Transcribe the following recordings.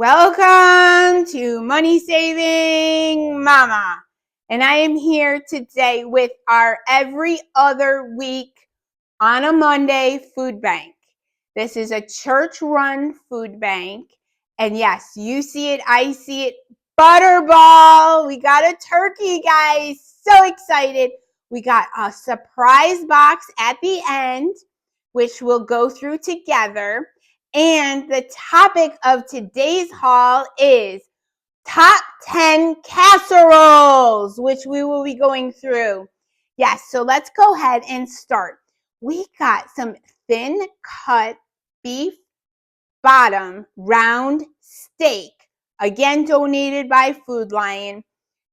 Welcome to Money Saving Mama. And I am here today with our every other week on a Monday food bank. This is a church-run food bank. And yes, you see it, I see it. Butterball. We got a turkey, guys. So excited. We got a surprise box at the end, which we'll go through together. And the topic of today's haul is top 10 casseroles, which we will be going through. Yes, so let's go ahead and start. We got some thin cut beef bottom round steak, again donated by Food Lion.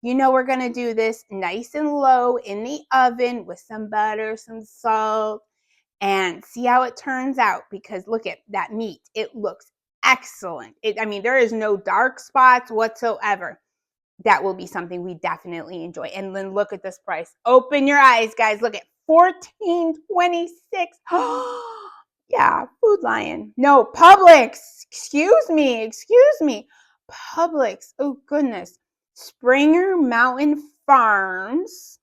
You know we're going to do this nice and low in the oven with some butter, some salt, and see how it turns out, because look at that meat. It looks excellent. There is no dark spots whatsoever. That will be something we definitely enjoy. And then look at this price. Open your eyes, guys. Look at $14.26. Yeah, Food Lion. No, Publix. Excuse me. Publix. Oh, goodness. Springer Mountain Farms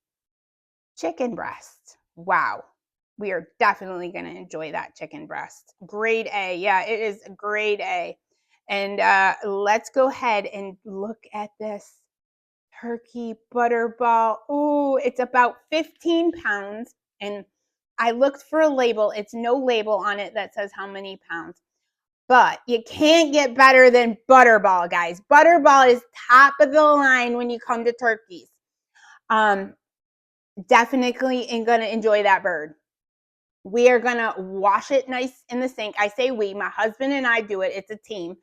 chicken breast. Wow. We are definitely going to enjoy that chicken breast. Grade A. Yeah, it is grade A. And let's go ahead and look at this turkey butterball. Oh, it's about 15 pounds. And I looked for a label. It's no label on it that says how many pounds. But you can't get better than butterball, guys. Butterball is top of the line when you come to turkeys. Definitely going to enjoy that bird. We are going to wash it nice in the sink. I say we, my husband and I do it. It's a team.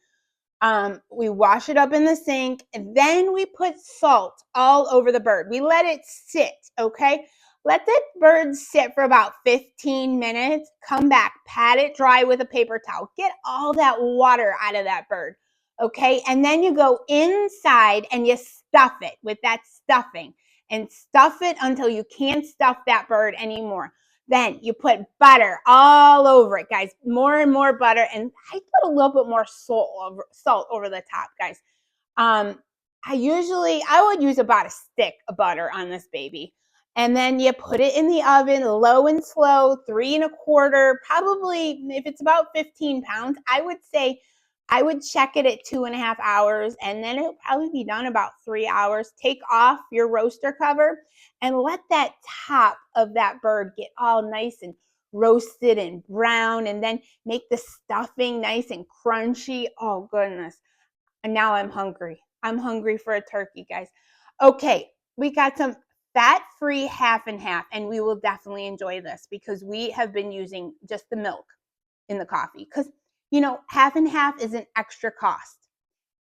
We wash it up in the sink, and then we put salt all over the bird. We let it sit, okay? Let the bird sit for about 15 minutes. Come back, pat it dry with a paper towel. Get all that water out of that bird, okay? And then you go inside and you stuff it with that stuffing, and stuff it until you can't stuff that bird anymore. Then you put butter all over it, guys. More and more butter. And I put a little bit more salt over the top, guys. I would use about a stick of butter on this baby. And then you put it in the oven, low and slow, 3 1/4. Probably, if it's about 15 pounds, I would say I would check it at 2.5 hours, and then it'll probably be done about 3 hours. Take off your roaster cover and let that top of that bird get all nice and roasted and brown, and then make the stuffing nice and crunchy. Oh, goodness. And now I'm hungry. I'm hungry for a turkey, guys. Okay, we got some fat-free half and half, and we will definitely enjoy this because we have been using just the milk in the coffee, because half and half is an extra cost.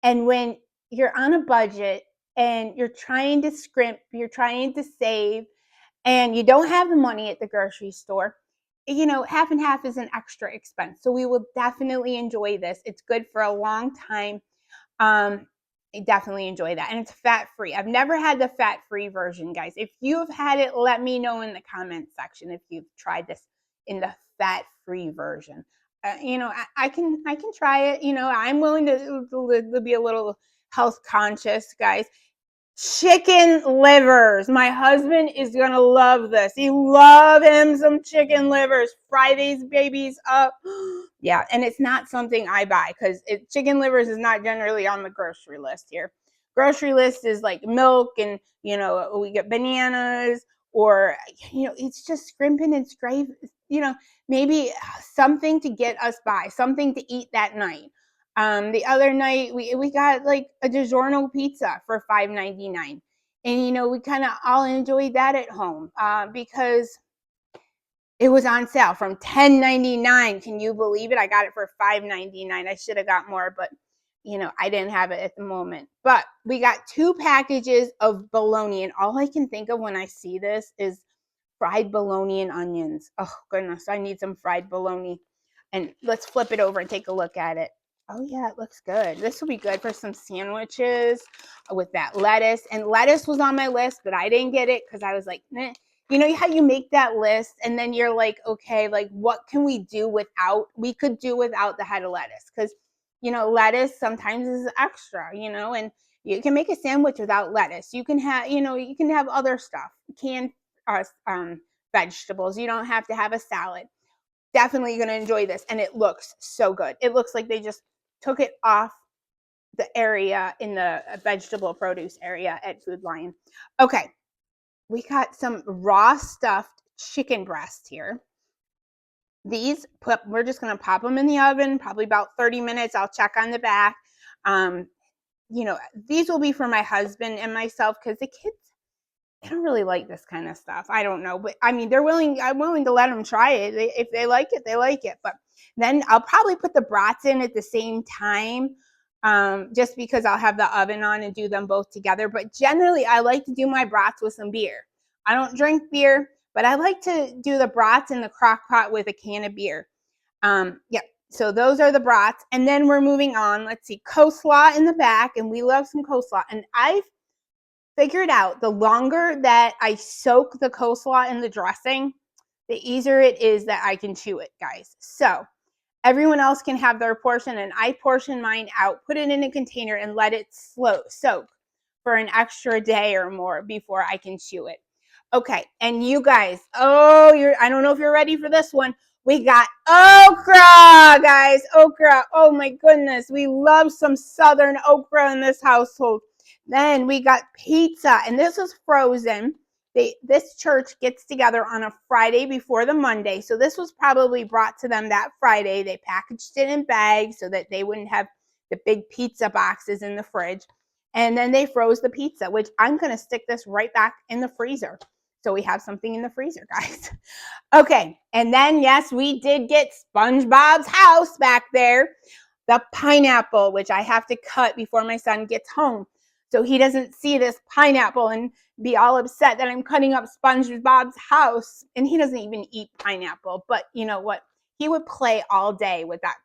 And when you're on a budget and you're trying to scrimp, you're trying to save, and you don't have the money at the grocery store, half and half is an extra expense. So we will definitely enjoy this. It's good for a long time. I definitely enjoy that. And it's fat-free. I've never had the fat-free version, guys. If you've had it, let me know in the comment section if you've tried this in the fat-free version. I can try it. I'm willing to be a little health conscious, guys. Chicken livers. My husband is going to love this. He loves him some chicken livers. Fry these babies up. Yeah, and it's not something I buy because chicken livers is not generally on the grocery list here. Grocery list is like milk, and, we get bananas, or, it's just scrimping and scrape, maybe something to get us by, something to eat that night. The other night we got like a DiGiorno pizza for $5.99, and we kind of all enjoyed that at home because it was on sale from $10.99. Can you believe it? I got it for $5.99. I should have got more, but I didn't have it at the moment. But we got 2 packages of bologna, and all I can think of when I see this is fried bologna and onions. Oh goodness, I need some fried bologna. And let's flip it over and take a look at it. Oh yeah, it looks good. This will be good for some sandwiches with that lettuce. And lettuce was on my list, but I didn't get it because I was like, nah. You know how you make that list and then you're like, okay, like what can we do without? We could do without the head of lettuce, because lettuce sometimes is extra, and you can make a sandwich without lettuce. You can have, you can have other stuff, canned vegetables. You don't have to have a salad. Definitely going to enjoy this. And it looks so good. It looks like they just took it off the area in the vegetable produce area at Food Lion. Okay. We got some raw stuffed chicken breasts here. These, we're just going to pop them in the oven, probably about 30 minutes. I'll check on the back. These will be for my husband and myself because the kids, they don't really like this kind of stuff. I don't know, but I mean, I'm willing to let them try it. If they like it, they like it. But then I'll probably put the brats in at the same time, just because I'll have the oven on and do them both together. But generally, I like to do my brats with some beer. I don't drink beer, but I like to do the brats in the crock pot with a can of beer. Yeah. So those are the brats. And then we're moving on. Let's see, coleslaw in the back. And we love some coleslaw. And I've figured out the longer that I soak the coleslaw in the dressing, the easier it is that I can chew it, guys. So everyone else can have their portion, and I portion mine out, put it in a container, and let it soak for an extra day or more before I can chew it. Okay, and you guys, I don't know if you're ready for this one. We got okra, guys, okra. Oh my goodness, we love some southern okra in this household. Then we got pizza, and this is frozen. This church gets together on a Friday before the Monday, so this was probably brought to them that Friday. They packaged it in bags so that they wouldn't have the big pizza boxes in the fridge. And then they froze the pizza, which I'm going to stick this right back in the freezer. So we have something in the freezer, guys. Okay, and then, yes, we did get SpongeBob's house back there. The pineapple, which I have to cut before my son gets home, so he doesn't see this pineapple and be all upset that I'm cutting up SpongeBob's house. And he doesn't even eat pineapple. But you know what? He would play all day with that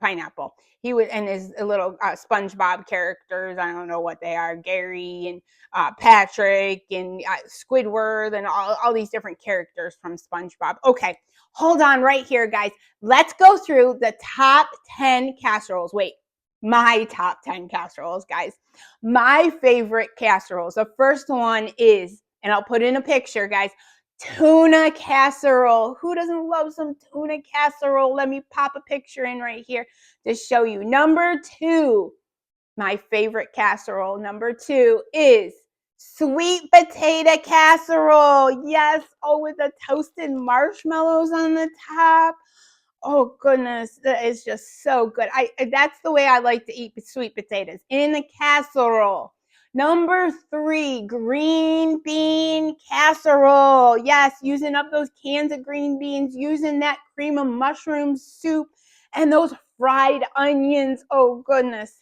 pineapple. He would, and his little SpongeBob characters, I don't know what they are, Gary and Patrick and Squidward and all these different characters from SpongeBob. Okay, hold on right here, guys. Let's go through the top 10 casseroles. Wait, my top 10 casseroles, guys. My favorite casseroles. The first one is, and I'll put in a picture, guys, tuna casserole. Who doesn't love some tuna casserole? Let me pop a picture in right here to show you. Number 2, my favorite casserole. Number 2 is sweet potato casserole. Yes. Oh, with the toasted marshmallows on the top. Oh goodness, that is just so good. That's the way I like to eat sweet potatoes, in a casserole. Number 3, green bean casserole. Yes, using up those cans of green beans, using that cream of mushroom soup and those fried onions. Oh goodness.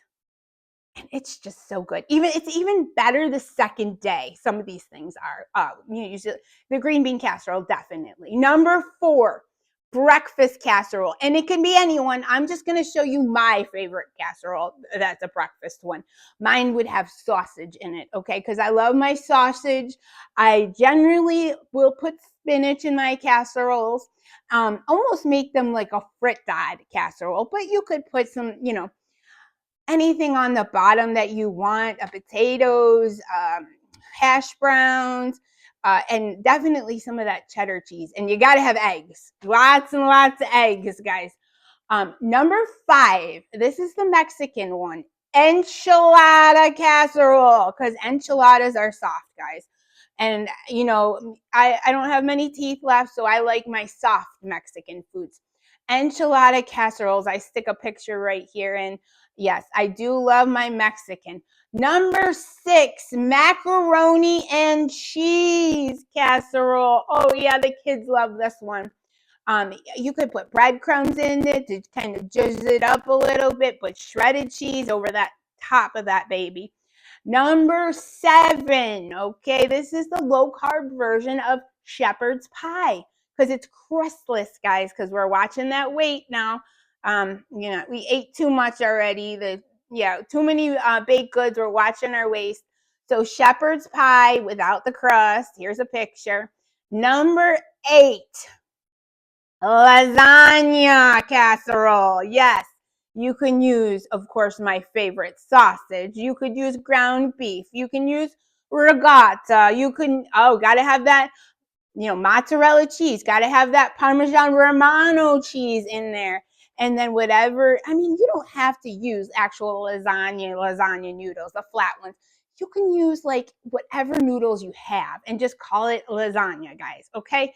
And it's just so good. It's even better the second day. Some of these things are. Usually the green bean casserole, definitely. Number 4, breakfast casserole. And it can be anyone. I'm just going to show you my favorite casserole. That's a breakfast one. Mine would have sausage in it, okay? Because I love my sausage. I generally will put spinach in my casseroles. Almost make them like a frittata casserole. But you could put some, anything on the bottom that you want, potatoes, hash browns, and definitely some of that cheddar cheese. And you got to have eggs. Lots and lots of eggs, guys. Number 5, this is the Mexican one. Enchilada casserole, because enchiladas are soft, guys. And, I don't have many teeth left, so I like my soft Mexican foods. Enchilada casseroles, I stick a picture right here in. Yes, I do love my Mexican. Number 6, macaroni and cheese casserole. Oh yeah, the kids love this one. You could put breadcrumbs in it to kind of juzz it up a little bit, put shredded cheese over that top of that baby. Number 7, okay, this is the low-carb version of shepherd's pie because it's crustless, guys, because we're watching that weight now. We ate too much already. Too many baked goods. We're watching our waist. So shepherd's pie without the crust. Here's a picture. Number 8, lasagna casserole. Yes. You can use, of course, my favorite sausage. You could use ground beef. You can use regatta. You can, gotta have that, mozzarella cheese. Gotta have that Parmesan Romano cheese in there. And then whatever, you don't have to use actual lasagna noodles, the flat ones. You can use like whatever noodles you have and just call it lasagna, guys, okay?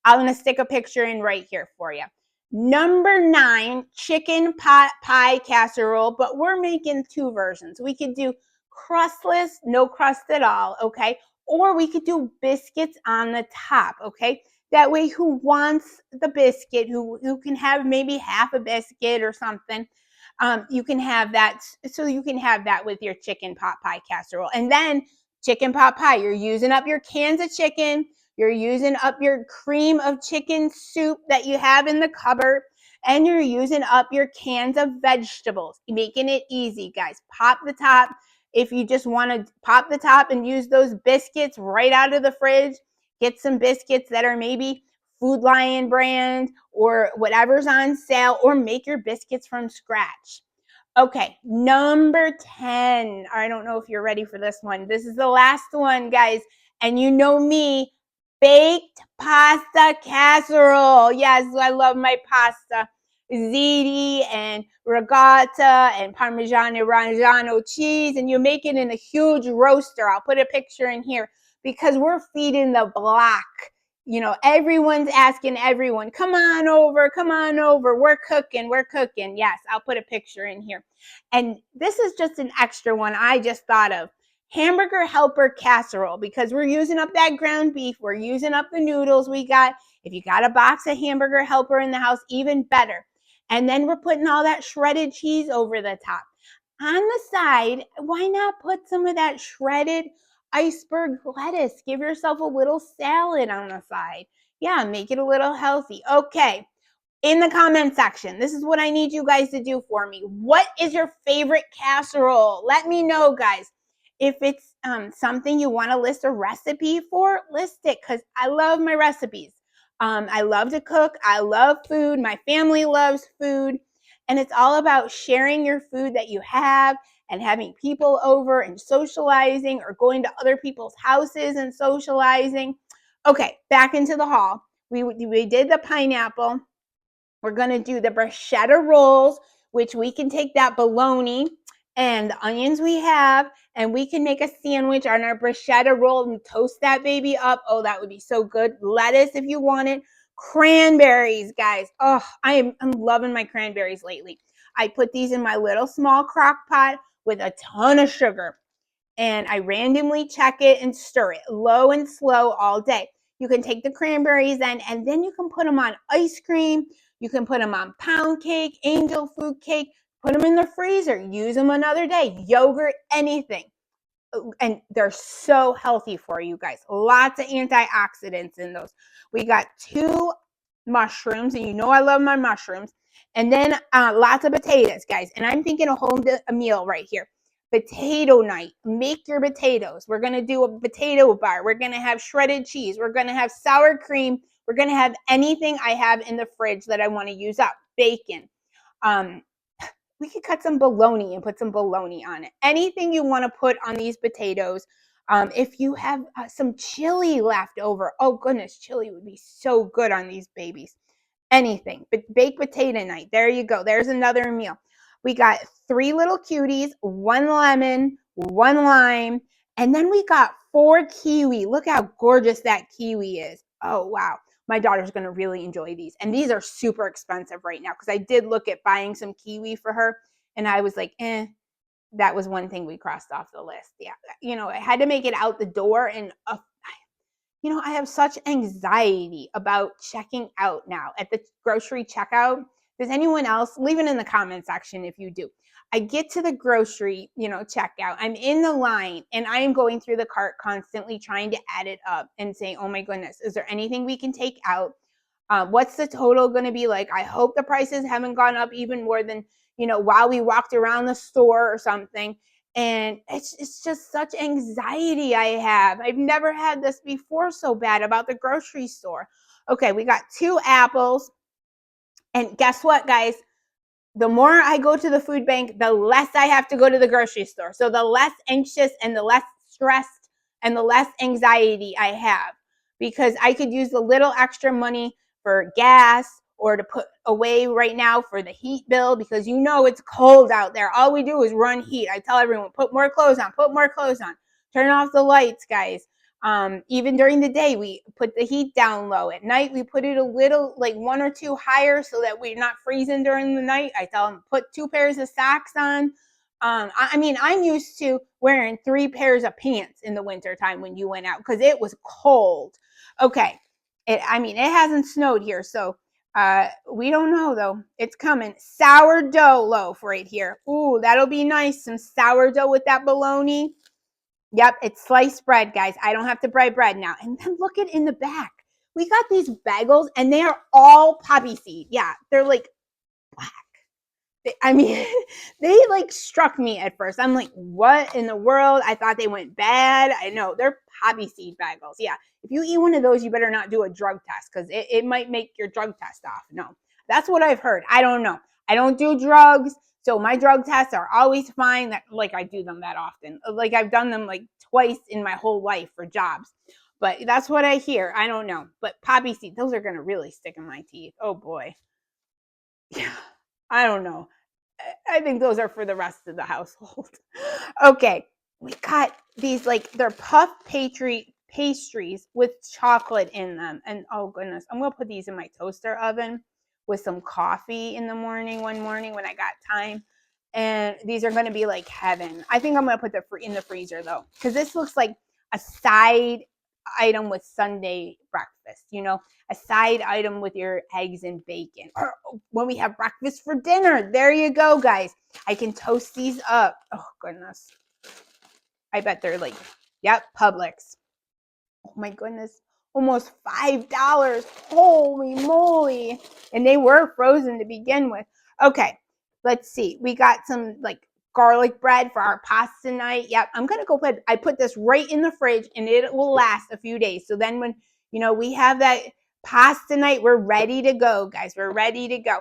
I'm going to stick a picture in right here for you. Number 9, chicken pot pie casserole, but we're making 2 versions. We could do crustless, no crust at all, okay? Or we could do biscuits on the top, okay? That way, who wants the biscuit, who can have maybe half a biscuit or something, you can have that. So you can have that with your chicken pot pie casserole. And then chicken pot pie, you're using up your cans of chicken, you're using up your cream of chicken soup that you have in the cupboard, and you're using up your cans of vegetables, making it easy, guys. Pop the top. If you just want to pop the top and use those biscuits right out of the fridge, get some biscuits that are maybe Food Lion brand or whatever's on sale, or make your biscuits from scratch. Okay, number 10. I don't know if you're ready for this one. This is the last one, guys. And you know me, baked pasta casserole. Yes, I love my pasta. Ziti and regatta and Parmigiano Reggiano cheese. And you make it in a huge roaster. I'll put a picture in here because we're feeding the block. Everyone's asking everyone, come on over, we're cooking. Yes, I'll put a picture in here. And this is just an extra one I just thought of. Hamburger helper casserole, because we're using up that ground beef, we're using up the noodles we got. If you got a box of hamburger helper in the house, even better. And then we're putting all that shredded cheese over the top. On the side, why not put some of that shredded iceberg lettuce? Give yourself a little salad on the side. Yeah, make it a little healthy. Okay, in the comment section, this is what I need you guys to do for me. What is your favorite casserole? Let me know, guys. If it's something you want to list a recipe for, list it, because I love my recipes. I love to cook. I love food. My family loves food. And it's all about sharing your food that you have and having people over and socializing, or going to other people's houses and socializing. Okay, back into the haul. We did the pineapple. We're going to do the bruschetta rolls, which we can take that bologna and the onions we have, and we can make a sandwich on our bruschetta roll and toast that baby up. Oh, that would be so good. Lettuce if you want it. Cranberries, guys. Oh, I'm loving my cranberries lately. I put these in my little small crock pot with a ton of sugar, and I randomly check it and stir it low and slow all day. You can take the cranberries and then you can put them on ice cream. You can put them on pound cake, angel food cake, put them in the freezer, use them another day, yogurt, anything. And they're so healthy for you guys. Lots of antioxidants in those. We got 2 mushrooms, and you know I love my mushrooms. And then lots of potatoes, guys. And I'm thinking a whole meal right here. Potato night. Make your potatoes. We're going to do a potato bar. We're going to have shredded cheese. We're going to have sour cream. We're going to have anything I have in the fridge that I want to use up. Bacon. We could cut some bologna and put some bologna on it. Anything you want to put on these potatoes. If you have some chili left over, oh goodness, chili would be so good on these babies. Anything. But baked potato night. There you go. There's another meal. We got 3 little cuties, 1 lemon, 1 lime, and then we got 4 kiwi. Look how gorgeous that kiwi is. Oh, wow. My daughter's going to really enjoy these. And these are super expensive right now, because I did look at buying some kiwi for her, and I was like, that was one thing we crossed off the list. Yeah. I had to make it out the door, and I have such anxiety about checking out now at the grocery checkout. Does anyone else? Leave it in the comment section if you do. I get to the grocery, checkout. I'm in the line, and I am going through the cart constantly trying to add it up and say, oh my goodness, is there anything we can take out? What's the total going to be like? I hope the prices haven't gone up even more than, while we walked around the store or something. And it's just such anxiety I have. I've never had this before so bad about the grocery store. Okay, we got 2 apples. And guess what, guys? the more I go to the food bank, the less I have to go to the grocery store. So the less anxious and the less stressed and the less anxiety I have, because I could use the little extra money for gas or to put away right now for the heat bill, because you know it's cold out there. All we do is run heat. I tell everyone, put more clothes on, put more clothes on. Turn off the lights, guys. Even during the day, we put the heat down low. At night, we put it a little, like 1 or 2 higher, so that we're not freezing during the night. I tell them, put 2 pairs of socks on. I mean, I'm used to wearing 3 pairs of pants in the wintertime when you went out, because it was cold. Okay. It hasn't snowed here, so we don't know, though. It's coming. Sourdough loaf right here. Ooh, that'll be nice. Some sourdough with that bologna. Yep, it's sliced bread, guys. I don't have to buy bread now. And then look at in the back. We got these bagels, and they are all poppy seed. Yeah, they're like black. They like struck me at first. I'm like, what in the world? I thought they went bad. I know, they're poppy seed bagels. Yeah, if you eat one of those, you better not do a drug test, because it might make your drug test off. No, that's what I've heard. I don't know. I don't do drugs, so my drug tests are always fine. That, like, I do them that often. Like, I've done them like twice in my whole life for jobs. But that's what I hear. I don't know. But poppy seed, those are going to really stick in my teeth. Oh, boy. Yeah, I don't know. I think those are for the rest of the household. Okay, we got these, like, they're puff pastries with chocolate in them. And oh goodness, I'm going to put these in my toaster oven with some coffee in the morning, one morning when I got time. And these are going to be like heaven. I think I'm going to put them in the freezer, though, because this looks like a side item with Sunday breakfast, a side item with your eggs and bacon. Or when we have breakfast for dinner, there you go, guys. I can toast these up. Oh, goodness. I bet they're like, yep, Publix. Oh, my goodness. Almost $5. Holy moly. And they were frozen to begin with. Okay, let's see. We got some, like, garlic bread for our pasta night. Yep, I'm going to go I put this right in the fridge, and it will last a few days. So then when, we have that pasta night, we're ready to go, guys. We're ready to go.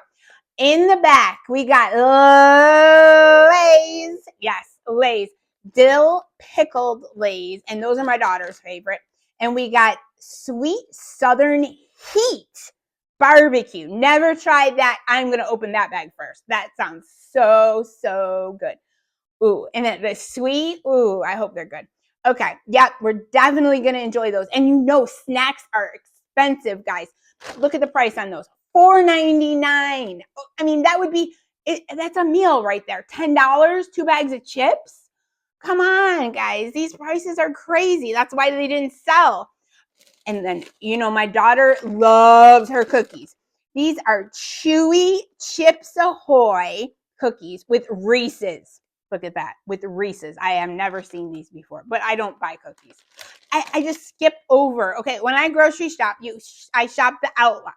In the back, we got Lay's. Yes, Lay's. Dill pickled Lay's. And those are my daughter's favorite. And we got Sweet Southern Heat barbecue. Never tried that. I'm going to open that bag first. That sounds so, so good. Ooh, and then the sweet, ooh, I hope they're good. Okay, yep, we're definitely going to enjoy those. And snacks are expensive, guys. Look at the price on those. $4.99. That would be, that's a meal right there. $10, 2 bags of chips. Come on, guys. These prices are crazy. That's why they didn't sell. And then, my daughter loves her cookies. These are chewy Chips Ahoy cookies with Reese's. Look at that, with Reese's. I have never seen these before, but I don't buy cookies. I just skip over. Okay, when I grocery shop, I shop the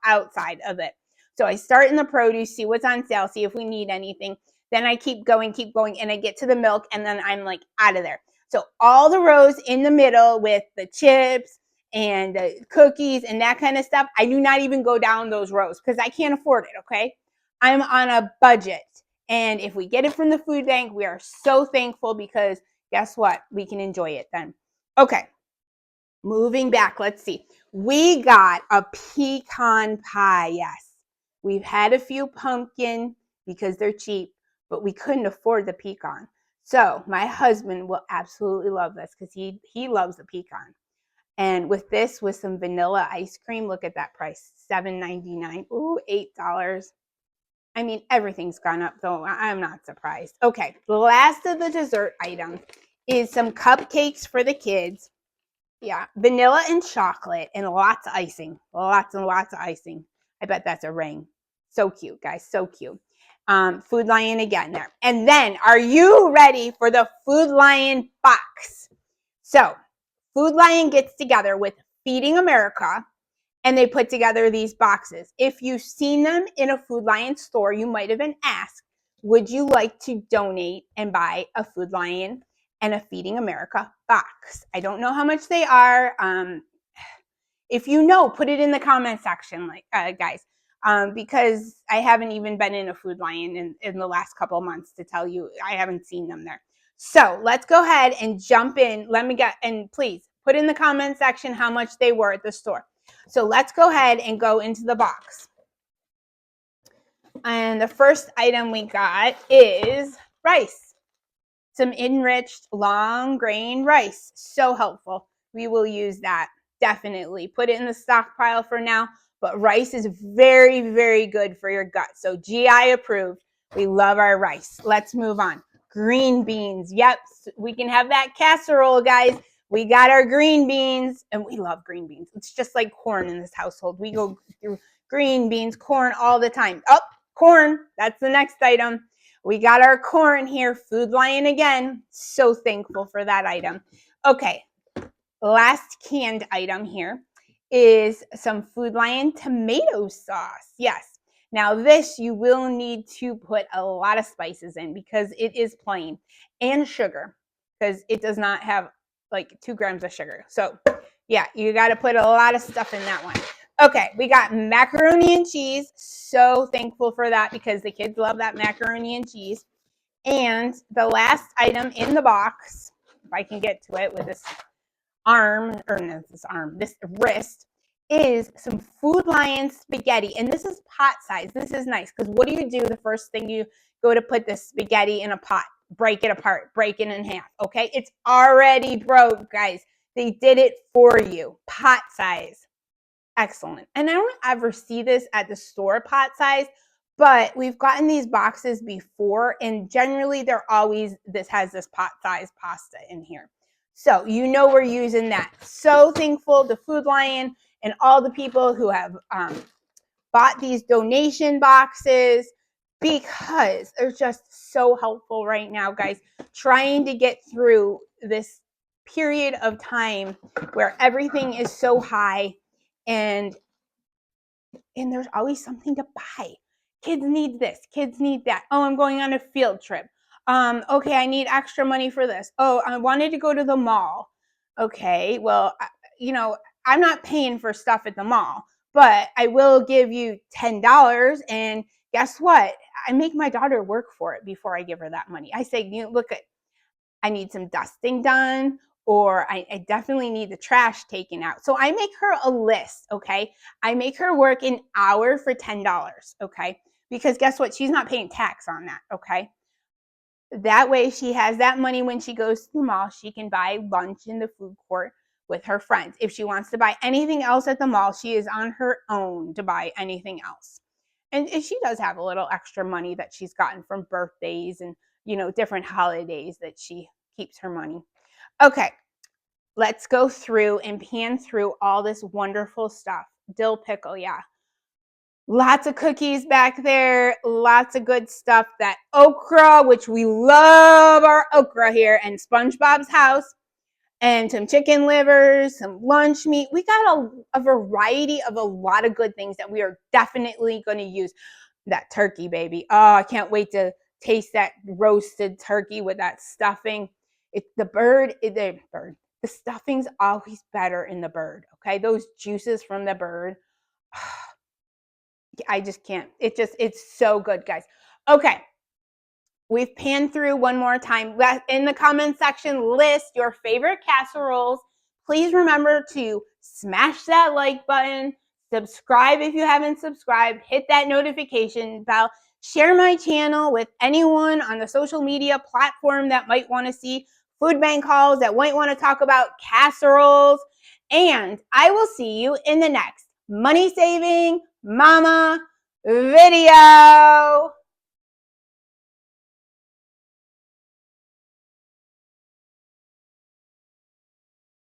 outside of it. So I start in the produce, see what's on sale, see if we need anything. Then I keep going, and I get to the milk, and then I'm like out of there. So all the rows in the middle with the chips and the cookies and that kind of stuff, I do not even go down those rows because I can't afford it, okay? I'm on a budget. And if we get it from the food bank, we are so thankful, because guess what? We can enjoy it then. Okay, moving back, let's see. We got a pecan pie, yes. We've had a few pumpkin because they're cheap, but we couldn't afford the pecan. So my husband will absolutely love this because he loves the pecan. And with some vanilla ice cream, look at that price, $7.99. Ooh, $8. Everything's gone up, though. I'm not surprised. Okay, the last of the dessert items is some cupcakes for the kids. Yeah, vanilla and chocolate and lots of icing. Lots and lots of icing. I bet that's a ring. So cute, guys. So cute. Food Lion again there. And then, are you ready for the Food Lion box? So, Food Lion gets together with Feeding America, and they put together these boxes. If you've seen them in a Food Lion store, you might have been asked, would you like to donate and buy a Food Lion and a Feeding America box? I don't know how much they are. If you know, put it in the comment section, guys. because I haven't even been in a Food Lion in the last couple of months to tell you I haven't seen them there. So let's go ahead and jump in. And please put in the comment section how much they were at the store. So let's go ahead and go into the box. And the first item we got is rice. Some enriched long grain rice. So helpful. We will use that. Definitely. Put it in the stockpile for now. But rice is very, very good for your gut. So GI approved. We love our rice. Let's move on. Green beans. Yep, we can have that casserole, guys. We got our green beans, and we love green beans. It's just like corn in this household. We go through green beans, corn all the time. Oh, corn. That's the next item. We got our corn here. Food Lion again. So thankful for that item. Okay, last canned item here is some Food Lion tomato sauce. Yes. Now this you will need to put a lot of spices in because it is plain, and sugar because it does not have like 2 grams of sugar. So yeah, you got to put a lot of stuff in that one. Okay, we got macaroni and cheese. So thankful for that because the kids love that macaroni and cheese. And the last item in the box, if I can get to it with this this wrist, is some Food Lion spaghetti. And this is pot size. This is nice because what do you do the first thing you go to put this spaghetti in a pot? Break it apart, break it in half, okay? It's already broke, guys. They did it for you. Pot size. Excellent. And I don't ever see this at the store pot size, but we've gotten these boxes before, and generally this has this pot size pasta in here. So you know we're using that. So thankful to Food Lion and all the people who have bought these donation boxes because they're just so helpful right now, guys, trying to get through this period of time where everything is so high. And there's always something to buy. Kids need this. Kids need that. Oh, I'm going on a field trip. Okay, I need extra money for this. Oh, I wanted to go to the mall. Okay, well, I'm not paying for stuff at the mall, but I will give you $10. And guess what? I make my daughter work for it before I give her that money. I say, look, I need some dusting done, or I definitely need the trash taken out. So I make her a list, okay? I make her work an hour for $10, okay? Because guess what? She's not paying tax on that, okay? That way she has that money when she goes to the mall. She can buy lunch in the food court with her friends. If she wants to buy anything else at the mall, she is on her own to buy anything else. And she does have a little extra money that she's gotten from birthdays and, different holidays that she keeps her money. Okay, let's go through and pan through all this wonderful stuff. Dill pickle, yeah. Lots of cookies back there, lots of good stuff. That okra, which we love our okra here, and SpongeBob's house, and some chicken livers, some lunch meat. We got a variety of a lot of good things that we are definitely going to use. That turkey, baby. Oh, I can't wait to taste that roasted turkey with that stuffing. The stuffing's always better in the bird, okay? Those juices from the bird. I just can't. It's so good, guys. Okay. We've panned through one more time. In the comment section, list your favorite casseroles. Please remember to smash that like button, subscribe if you haven't subscribed, hit that notification bell, share my channel with anyone on the social media platform that might want to see food bank hauls, that might want to talk about casseroles. And I will see you in the next Money Saving Mama video.